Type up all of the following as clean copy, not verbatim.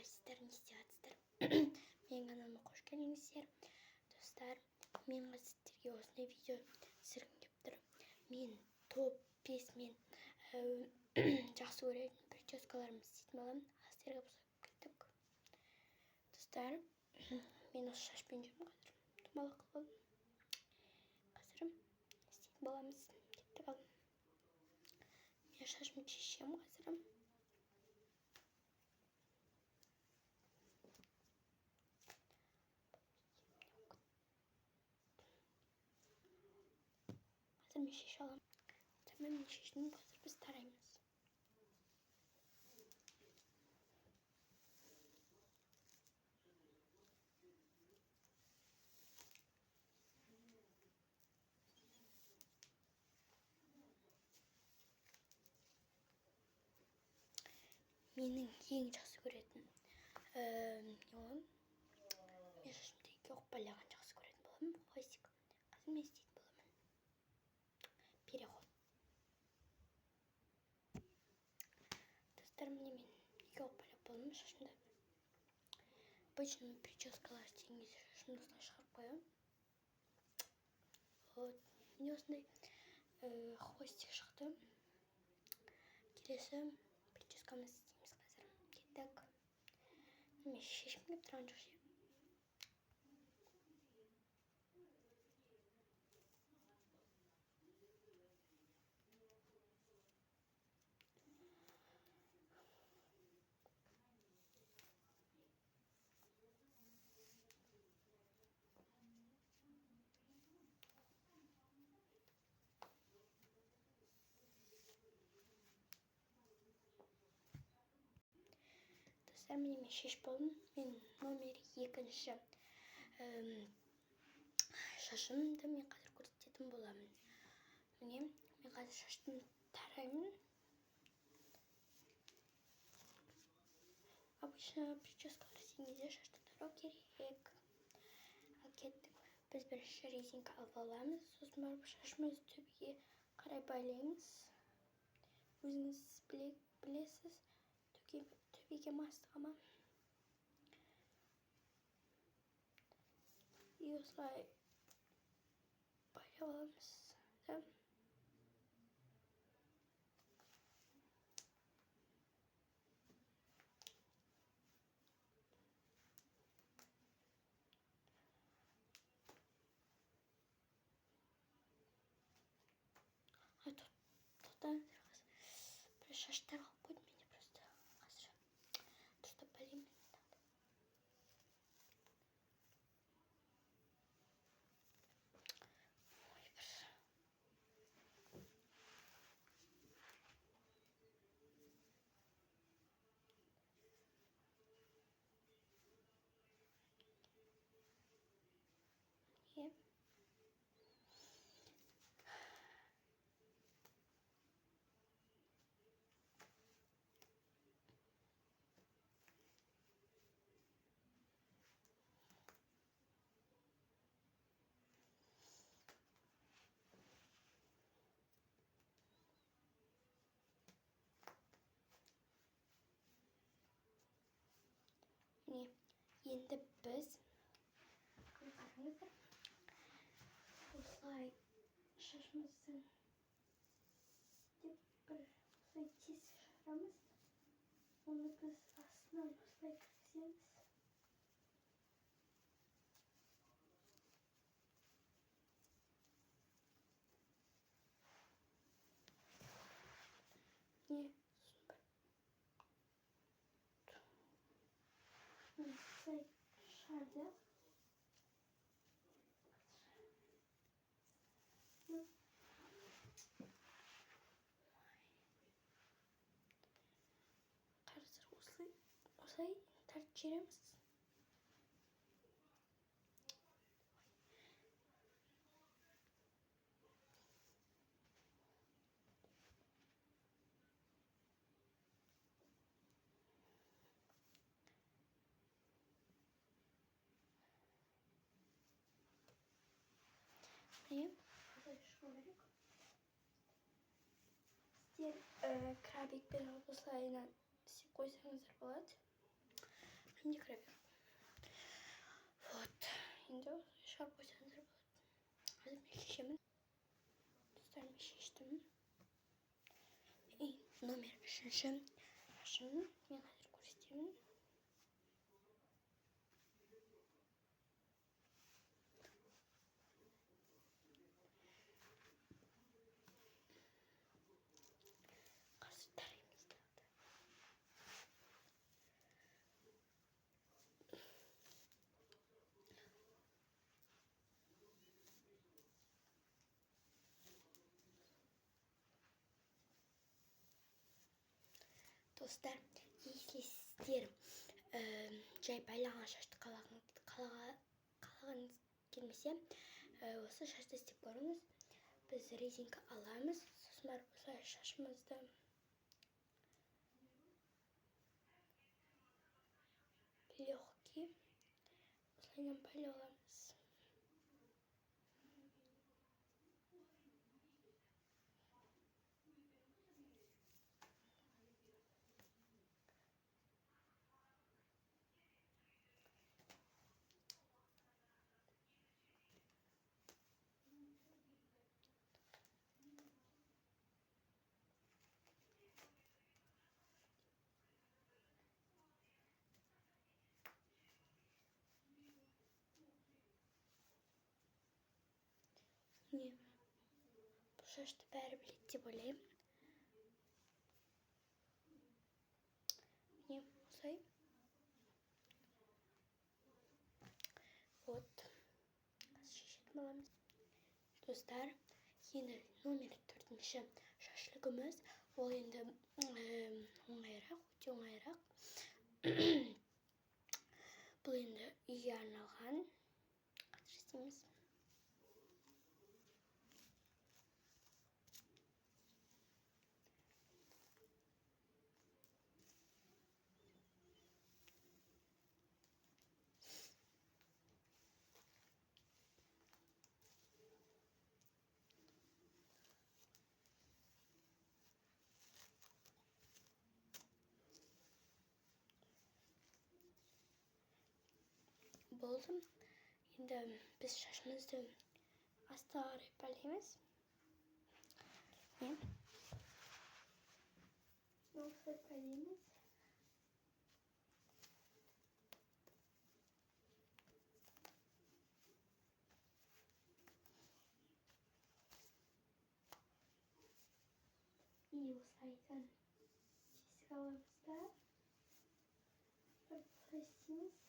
қалайсыздар, не істеп жатсыздар? Менің каналыма қош келдіңіздер. Достар, мен қазір сіздерге осындай видео түсіргім келіп тұр. Мен топ 5 мен жақсы көретін прическаларымды істейтін боламын. Сіздерге бұзып кеттік. Достар, мен осы шашпен жүрмін қазір. Домалақ қылып. Қазір істейтін боламыз. Кеттік ал. Мен шашымды шешемін қазір. Қазір мен шеше аламын. Тамам мен шештім, қазір біз тараймыз. Менің ең жақсы көретін мен шашымды екі оқпайлаған жақсы көретін боламын. Хвостик. Қазір мен істейтін боламын. Переход. Достар, міне мен екі оқпайлап болдым шашымды. Обычно прическалар істеген кезде шашымды осылай шығарып қоямын. Вот. Міне осындай хвостик шықты. Келесі прическамызды істейміз қазір. Кеттік. Мен шешім келіп тұрған жоқ ше. Достар, міне мен шешіп болдым. Мен номер 2-ші шашымды мен қазір көрсететін боламын. Міне мен қазір шашты тараймын. Обычно прическалар істеген кезде шашты тарау керек. Ал кеттік. Біз бірінші резинка алып аламыз. Сосын барып шашымызды төбеге қарай байлаймыз. Өзіңіз білесіз, төбеге мастығама. И осылай байлап аламыз. Тоқтаңыздар қазір. Бір шаштар алып қойдым менде просто. Қазір дұрыстап байлаймын. Міне, енді біз осылай шашымызды бір осылай тез шығарамыз. Оны біз астынан осылай кіргіземіз. Міне, осылай шығардық. Қазір осылай тартып жібереміз. Міне, осылай шығу керек. Сіздер крабикпен осылайынан істеп қойсаңыздар болады. менде кіре бер. Вот. Енді шығарып қойсаңыздар болады. Қазір мен шешемін. Достар, мен шештім. Номер 3-ші шашым. Мен қазір көрсетемін. Қазір тараймыз да. Достар, если сіздер жай байлаған шашты қалағыңыз келмесе, осы шашты істеп көріңіз. Біз резинка аламыз, сосын барып осылай шашымызды легкий осылайынан байлап аламыз. Міне, бұл шашты бәрі біледі деп ойлаймын. Міне, осылай. Вот. Қазір шешетін боламыз. Достар, енді номер 4-ші шашлығымыз. Ол енді оңайырақ, өте оңайырақ. Бұл енді үйге арналған. Қазір істейміз. Болды. Енді біз шашымызды астыға қарай байлаймыз. Осылай байлаймыз. И осылайдан тесік аламыз да. Осылай істейміз.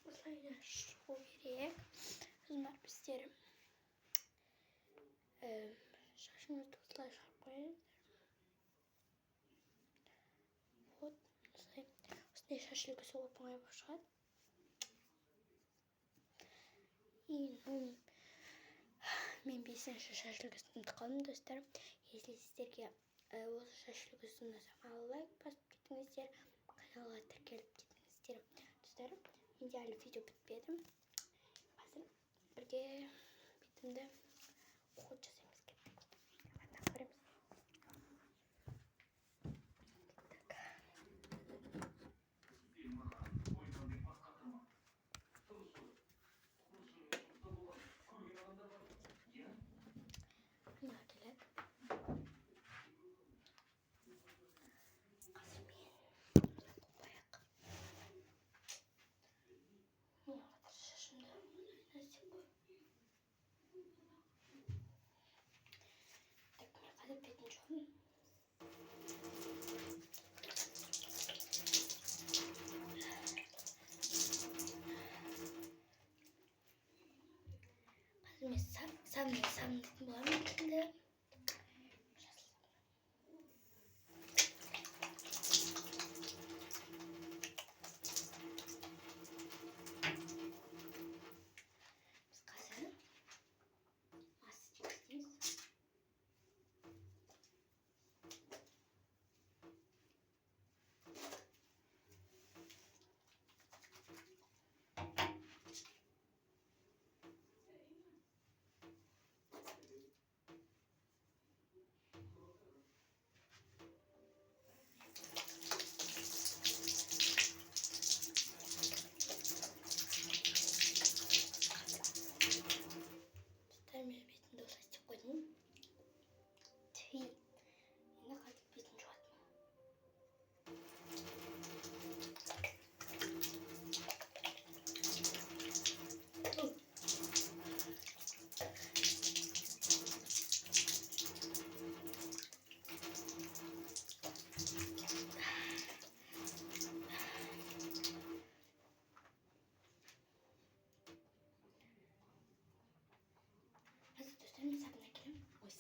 Осылай шығу керек. Сосын барып біздер шашымызды осылай шығарып қоямыз. Вот, осылай. Осындай шаш үлгісі оп оңай болып шығады. Мен 5-ші шаш үлгісін ұмытып қалдым, достар. Если сіздерге осы шаш үлгісі ұнаса, лайк басып кетіңіздер, каналға тіркеліп кетіңіздер. Достар, менде әлі видео бітпеді. Қазір бірге бетімді ход жасаймыз кеттік. Ладно, көреміз.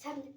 Sen de